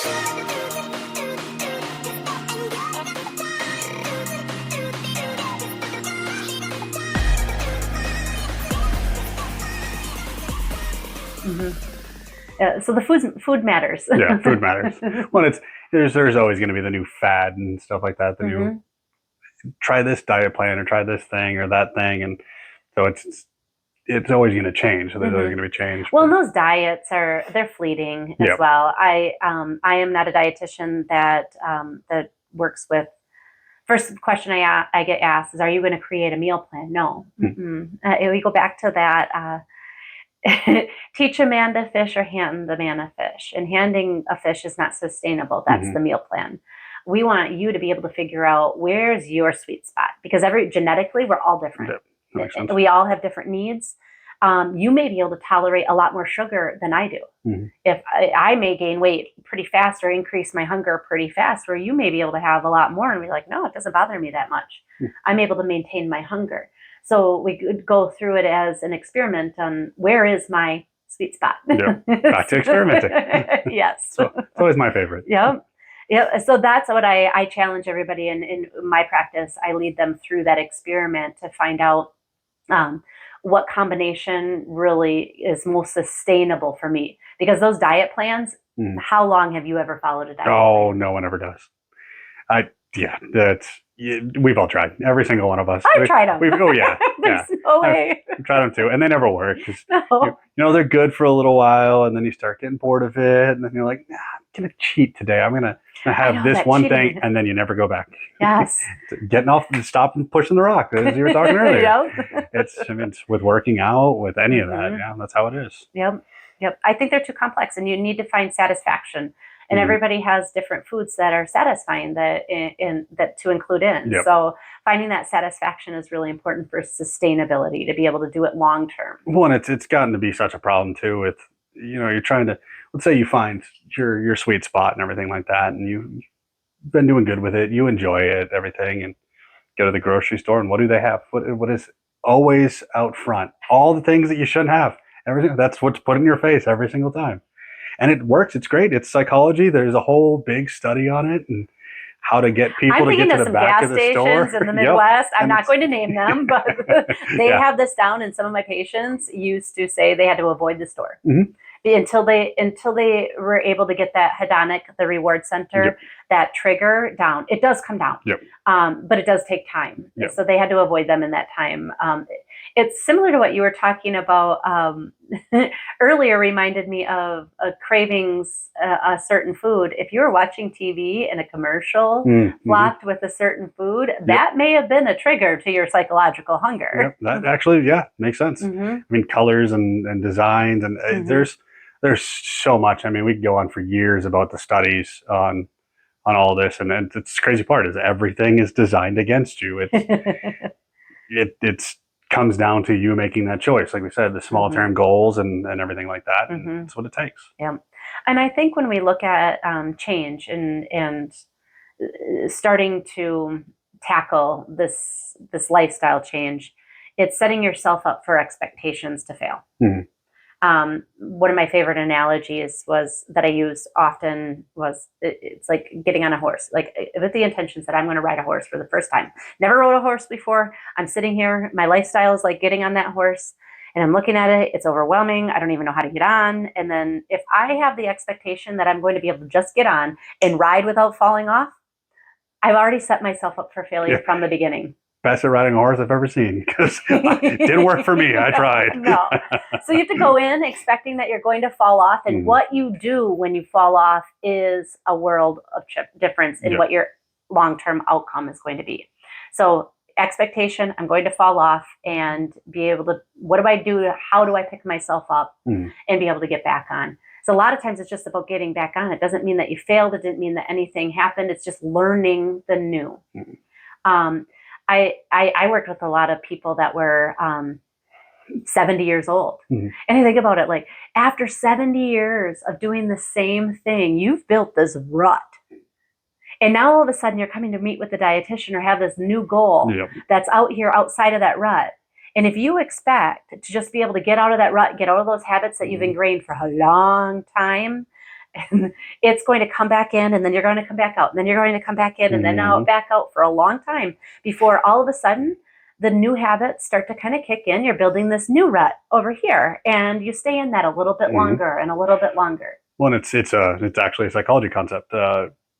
So the food matters. Yeah, food matters. Well, there's always going to be the new fad and stuff like that. The new try this diet plan or try this thing or that thing, and so it's always going to change. So there's always going to be change. Well, and those diets they're fleeting as well. I am not a dietitian that works with. First question I get asked is, "Are you going to create a meal plan?" No. We go back to that. Teach a man to fish or hand the man a fish. And handing a fish is not sustainable. That's the meal plan. We want you to be able to figure out where's your sweet spot, because genetically we're all different. That makes sense. We all have different needs. You may be able to tolerate a lot more sugar than I do. If I may gain weight pretty fast or increase my hunger pretty fast, where you may be able to have a lot more and be like, no, it doesn't bother me that much. I'm able to maintain my hunger. So we could go through it as an experiment on where is my sweet spot. Back to experimenting. Yes. So it's always my favorite. So that's what I challenge everybody in my practice. I lead them through that experiment to find out what combination really is most sustainable for me. Because those diet plans, how long have you ever followed a diet plan? No one ever does. We've all tried. Every single one of us. I've tried them. There's no way. I've tried them too, and they never work. No. They're good for a little while, and then you start getting bored of it, and then you're like, I'm gonna cheat today. I'm gonna have this one thing, and then you never go back. Yes. Getting off, stop and pushing the rock, as you were talking earlier. It's with working out, with any of that. Yeah, that's how it is. Yep. I think they're too complex, and you need to find satisfaction. And everybody has different foods that are satisfying that to include in. So finding that satisfaction is really important for sustainability, to be able to do it long term. Well, and it's gotten to be such a problem too with, you're trying to, let's say you find your sweet spot and everything like that, and you've been doing good with it, you enjoy it, everything, and go to the grocery store, and what do they have? What is always out front? All the things that you shouldn't have. Everything, that's what's put in your face every single time. And it works. It's great. It's psychology. There's a whole big study on it and how to get people to get to the back of the store. I'm thinking of some gas stations in the Midwest. I'm not going to name them, but they have this down. And some of my patients used to say they had to avoid the store until they were able to get that hedonic, the reward center, that trigger down. It does come down, but it does take time. So they had to avoid them in that time. It's similar to what you were talking about earlier. Reminded me of cravings a certain food. If you were watching TV and a commercial flopped with a certain food, that may have been a trigger to your psychological hunger. That actually, makes sense. I mean, colors and designs, and there's so much. I mean, we could go on for years about the studies on all this, and it's the crazy part is everything is designed against you. It's comes down to you making that choice. Like we said, the small term goals and everything like that. And that's what it takes. Yeah. And I think when we look at change and starting to tackle this lifestyle change, it's setting yourself up for expectations to fail. One of my favorite analogies that I used often was it's like getting on a horse, like with the intentions that I'm going to ride a horse for the first time. Never rode a horse before. I'm sitting here. My lifestyle is like getting on that horse and I'm looking at it. It's overwhelming. I don't even know how to get on. And then if I have the expectation that I'm going to be able to just get on and ride without falling off, I've already set myself up for failure from the beginning. Best at riding a horse I've ever seen, because it didn't work for me. I tried. No. So you have to go in expecting that you're going to fall off. And what you do when you fall off is a world of difference in what your long-term outcome is going to be. So expectation, I'm going to fall off, and be able to, what do I do? How do I pick myself up and be able to get back on? So a lot of times it's just about getting back on. It doesn't mean that you failed. It didn't mean that anything happened. It's just learning the new. I worked with a lot of people that were 70 years old. And I think about it, like after 70 years of doing the same thing, you've built this rut. And now all of a sudden you're coming to meet with the dietitian or have this new goal that's out here outside of that rut. And if you expect to just be able to get out of that rut, get out of those habits that you've ingrained for a long time, and it's going to come back in, and then you're going to come back out, and then you're going to come back in, and then out, back out for a long time before all of a sudden the new habits start to kind of kick in. You're building this new rut over here, and you stay in that a little bit longer and a little bit longer. Well, it's actually a psychology concept.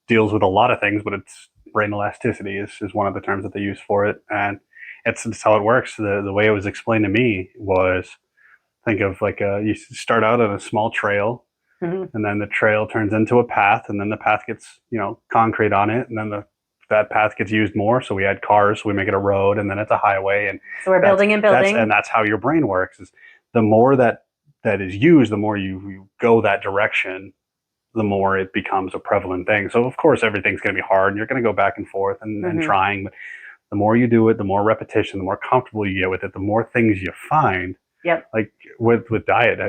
Deals with a lot of things, but it's brain elasticity is one of the terms that they use for it, and it's how it works. The way it was explained to me was, think of like you start out on a small trail, and then the trail turns into a path, and then the path gets concrete on it, and then that path gets used more. So we add cars, so we make it a road, and then it's a highway, and so we're building and building, and that's how your brain works. Is the more that is used, the more you go that direction, the more it becomes a prevalent thing. So of course everything's going to be hard, and you're going to go back and forth and trying, but the more you do it, the more repetition, the more comfortable you get with it, the more things you find. Yep. Like with diet,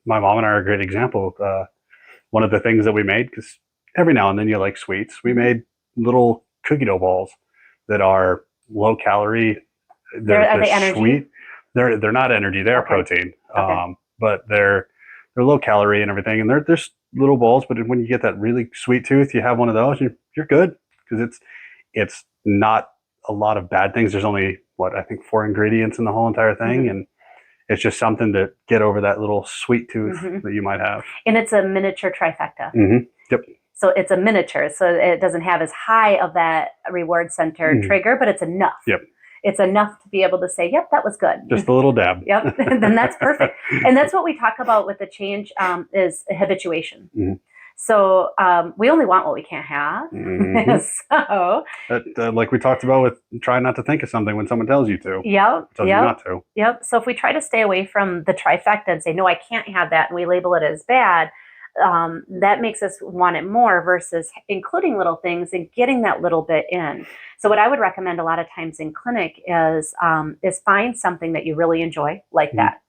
my mom and I are a great example. One of the things that we made, because every now and then you like sweets, we made little cookie dough balls that are low calorie. Are they energy? Sweet. They're not energy. They're protein. But they're low calorie and everything, and they're just little balls. But when you get that really sweet tooth, you have one of those, you're good, because it's not a lot of bad things. There's only I think 4 ingredients in the whole entire thing, and it's just something to get over that little sweet tooth that you might have. And it's a miniature trifecta. Yep. So it's a miniature, so it doesn't have as high of that reward center trigger, but it's enough. Yep. It's enough to be able to say, yep, that was good. Just a little dab. Yep. Then that's perfect. And that's what we talk about with the change is habituation. So we only want what we can't have. So like we talked about with trying not to think of something when someone tells you to. Yep. Tells you not to. Yep. So if we try to stay away from the trifecta and say, no, I can't have that, and we label it as bad, that makes us want it more versus including little things and getting that little bit in. So what I would recommend a lot of times in clinic is find something that you really enjoy like that.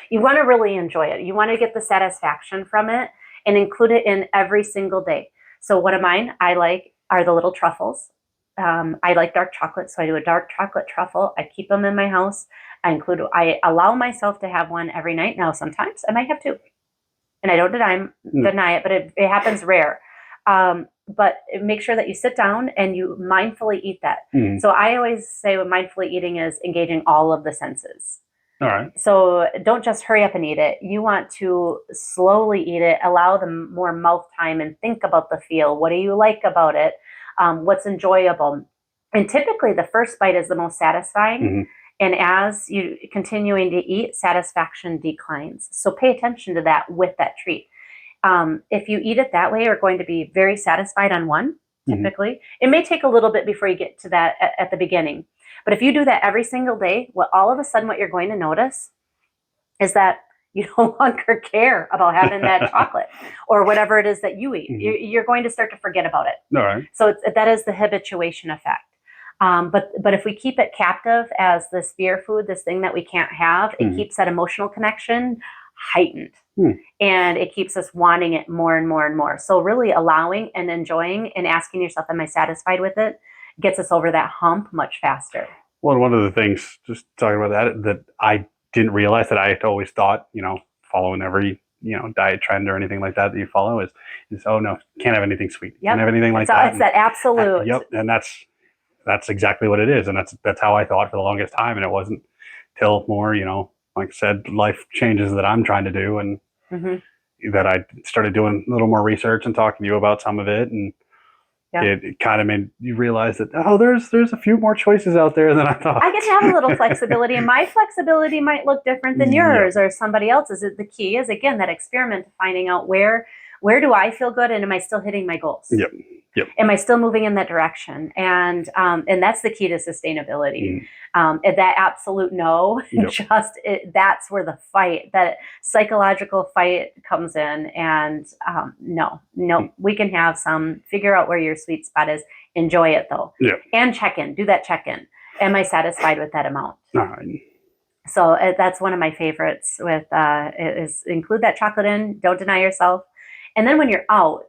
You want to really enjoy it. You want to get the satisfaction from it and include it in every single day. So one of mine I like are the little truffles. I like dark chocolate, so I do a dark chocolate truffle. I keep them in my house. I allow myself to have one every night. Now sometimes I might have 2. And I don't deny it, but it happens rare. But make sure that you sit down and you mindfully eat that. So I always say what mindfully eating is engaging all of the senses. All right. So don't just hurry up and eat it. You want to slowly eat it, allow them more mouth time, and think about the feel. What do you like about it? What's enjoyable? And typically the first bite is the most satisfying. And as you continuing to eat, satisfaction declines. So pay attention to that with that treat. If you eat it that way, you're going to be very satisfied on one, typically. It may take a little bit before you get to that at the beginning. But if you do that every single day, all of a sudden what you're going to notice is that you no longer care about having that chocolate or whatever it is that you eat. You're going to start to forget about it. All right. So that is the habituation effect. But if we keep it captive as this fear food, this thing that we can't have, it keeps that emotional connection heightened. And it keeps us wanting it more and more and more. So really allowing and enjoying and asking yourself, am I satisfied with it, gets us over that hump much faster. Well, one of the things, just talking about that I didn't realize, that I had always thought, following every diet trend or anything like that you follow is oh no, can't have anything sweet. Can't have anything like that. It's that absolute. And that's exactly what it is, and that's how I thought for the longest time. And it wasn't till more, like I said, life changes that I'm trying to do, and that I started doing a little more research and talking to you about some of it, and it kind of made you realize that there's a few more choices out there than I thought. I get to have a little flexibility, and my flexibility might look different than yours or somebody else's. The key is, again, that experiment, finding out where do I feel good, and am I still hitting my goals? Yep. Am I still moving in that direction? And that's the key to sustainability. That absolute no, that's where the fight, that psychological fight comes in. And no, we can have some, figure out where your sweet spot is, enjoy it though. And do that check-in. Am I satisfied with that amount? All right. So that's one of my favorites with, is include that chocolate in, don't deny yourself. And then when you're out,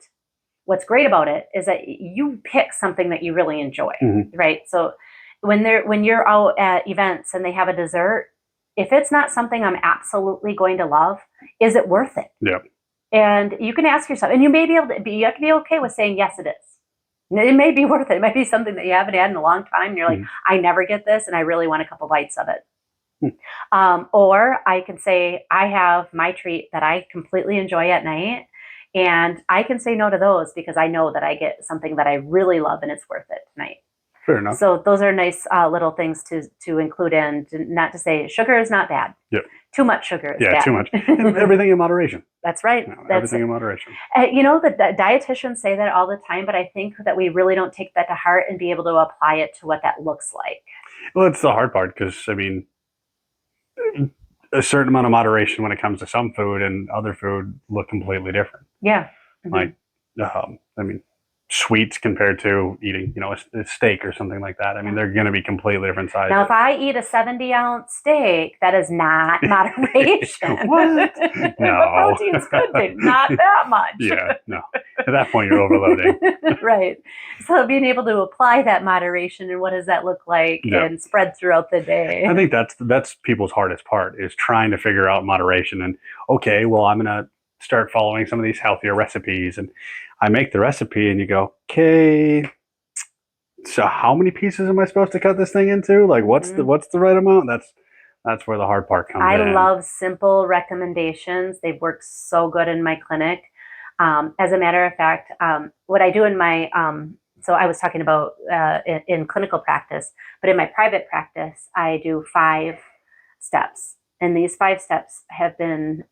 what's great about it is that you pick something that you really enjoy, right? So when you're out at events and they have a dessert, if it's not something I'm absolutely going to love, is it worth it? Yep. And you can ask yourself, and you may be able to, you have to be okay with saying, yes, it is. It may be worth it. It might be something that you haven't had in a long time. And you're like, I never get this, and I really want a couple bites of it. Or I can say, I have my treat that I completely enjoy at night, and I can say no to those because I know that I get something that I really love and it's worth it tonight. Fair enough. So those are nice little things to include in, not to say sugar is not bad. Yep. Too much sugar is bad. Yeah, too much. Everything in moderation. That's right. Everything in moderation. The dietitians say that all the time, but I think that we really don't take that to heart and be able to apply it to what that looks like. Well, it's the hard part because, I mean, a certain amount of moderation when it comes to some food and other food look completely different. Yeah. Like, I mean, sweets compared to eating, a steak or something like that. I mean, they're going to be completely different sizes. Now, if I eat a 70-ounce steak, that is not moderation. What? The No. protein's good, but not that much. Yeah, no. At that point, you're overloading. Right. So being able to apply that moderation and what does that look like and spread throughout the day. I think that's people's hardest part is trying to figure out moderation. And okay, well, I'm going to start following some of these healthier recipes, and I make the recipe and you go, okay, so how many pieces am I supposed to cut this thing into? Like, what's the right amount? That's where the hard part comes in. I love simple recommendations. They've worked so good in my clinic. As a matter of fact, what I do in my, so I was talking about in clinical practice, but in my private practice, I do 5 steps. And these 5 steps have been,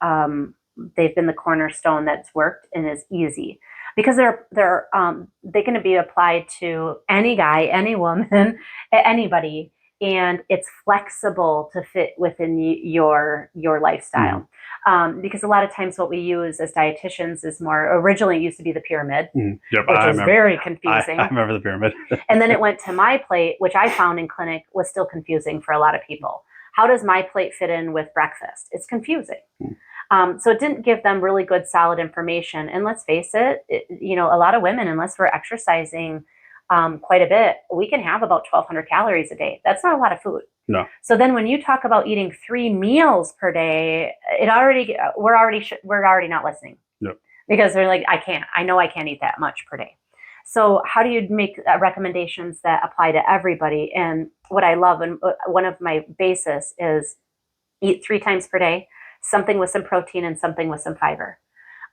they've been the cornerstone that's worked and is easy. Because they can be applied to any guy, any woman, anybody, and it's flexible to fit within your lifestyle. Because a lot of times what we use as dietitians is more, originally it used to be the pyramid, which was very confusing. I remember the pyramid. And then it went to my plate, which I found in clinic was still confusing for a lot of people. How does my plate fit in with breakfast? It's confusing. So it didn't give them really good, solid information. And let's face it, a lot of women, unless we're exercising quite a bit, we can have about 1,200 calories a day. That's not a lot of food. No. So then when you talk about eating 3 meals per day, we're already not listening. Yep. Because they're like, I know I can't eat that much per day. So how do you make recommendations that apply to everybody? And what I love, and one of my basis is eat 3 times per day, something with some protein and something with some fiber.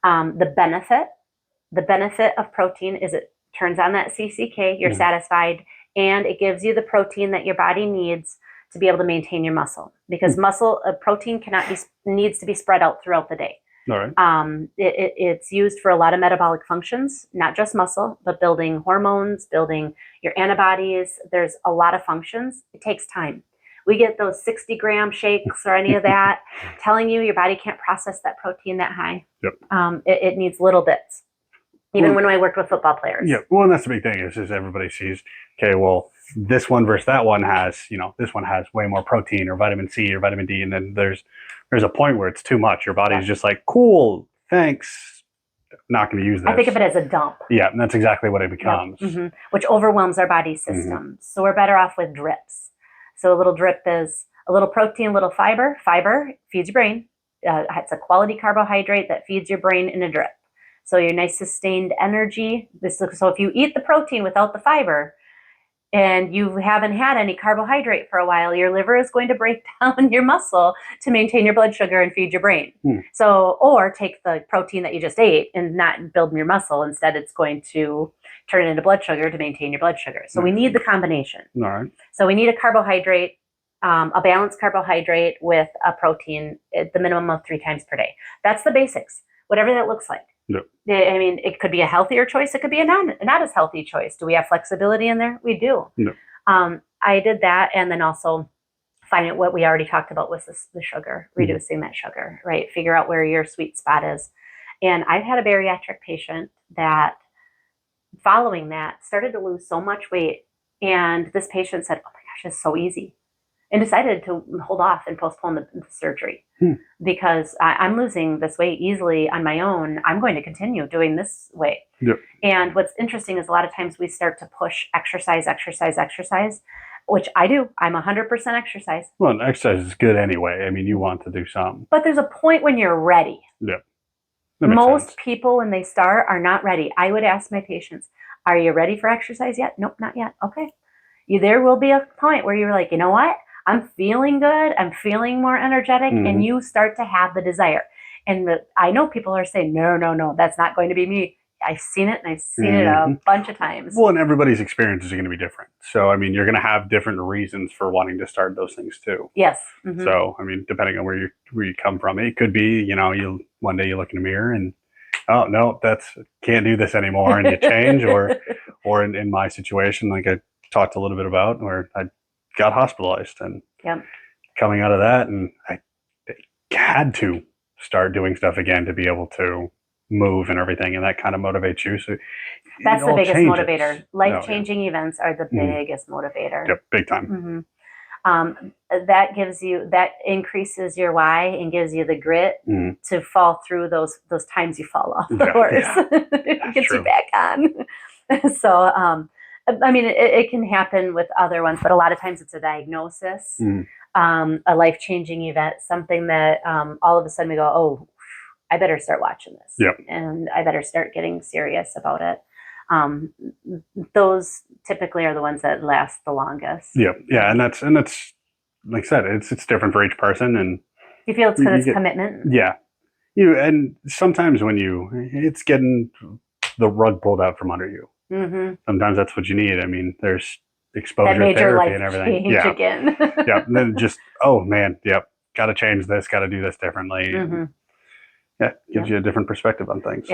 The benefit of protein is it turns on that CCK, you're satisfied, and it gives you the protein that your body needs to be able to maintain your muscle. Because protein needs to be spread out throughout the day. All right. It's used for a lot of metabolic functions, not just muscle, but building hormones, building your antibodies. There's a lot of functions. It takes time. We get those 60-gram shakes or any of that telling you your body can't process that protein that high. Yep. It needs little bits. Even when I worked with football players. Yeah. Well, and that's the big thing is everybody sees, okay, well, this one versus that one has, this one has way more protein or vitamin C or vitamin D. And then there's a point where it's too much. Your body's just like, cool, thanks. Not going to use this. I think of it as a dump. Yeah, and that's exactly what it becomes. Yep. Which overwhelms our body systems. So we're better off with drips. So a little drip is a little protein, a little fiber. Fiber feeds your brain. It's a quality carbohydrate that feeds your brain in a drip. So your nice sustained energy. So if you eat the protein without the fiber and you haven't had any carbohydrate for a while, your liver is going to break down your muscle to maintain your blood sugar and feed your brain. So, or take the protein that you just ate and not build your muscle. Instead, it's going to turn it into blood sugar to maintain your blood sugar. So we need the combination. All right. So we need a carbohydrate, a balanced carbohydrate with a protein at the minimum of 3 times per day. That's the basics, whatever that looks like. Yep. I mean, it could be a healthier choice. It could be a not as healthy choice. Do we have flexibility in there? We do. Yep. I did that, and then also find out what we already talked about was the sugar, reducing that sugar, right? Figure out where your sweet spot is. And I've had a bariatric patient that, following that, started to lose so much weight, and this patient said, "Oh my gosh, it's so easy," and decided to hold off and postpone the surgery because I'm losing this weight easily on my own. I'm going to continue doing this way. Yep. And what's interesting is a lot of times we start to push exercise, which I do. I'm 100% exercise. Well, exercise is good anyway. I mean, you want to do something. But there's a point when you're ready. Yep. That makes Most sense. people, when they start, are not ready. I would ask my patients, are you ready for exercise yet? Nope, not yet. Okay. There will be a point where you're like, you know what? I'm feeling good. I'm feeling more energetic. And you start to have the desire. And I know people are saying, no, no, no, that's not going to be me. I've seen it, and I've seen it a bunch of times. Well, and everybody's experiences are going to be different. So, I mean, you're going to have different reasons for wanting to start those things too. Yes. So, I mean, depending on where you come from, it could be, you one day you look in the mirror and, oh no, can't do this anymore, and you change, or in my situation, like I talked a little bit about, where I got hospitalized, and coming out of that, and I had to start doing stuff again to be able to move and everything, and that kind of motivates you. So that's the biggest motivator. Life-changing events are the biggest motivator. Yep, big time. That increases your why and gives you the grit to fall through those times you fall off the horse. It gets you back on. So I mean, it can happen with other ones, but a lot of times it's a diagnosis, a life-changing event, something that all of a sudden we go, oh, I better start watching this, and I better start getting serious about it. Those typically are the ones that last the longest. Yeah, and that's like I said, it's different for each person, and you feel it's because it's commitment. Yeah, and sometimes when it's getting the rug pulled out from under you. Sometimes that's what you need. I mean, there's exposure therapy and everything. Again. And then just, oh man, got to change this, got to do this differently. Yeah, gives you a different perspective on things.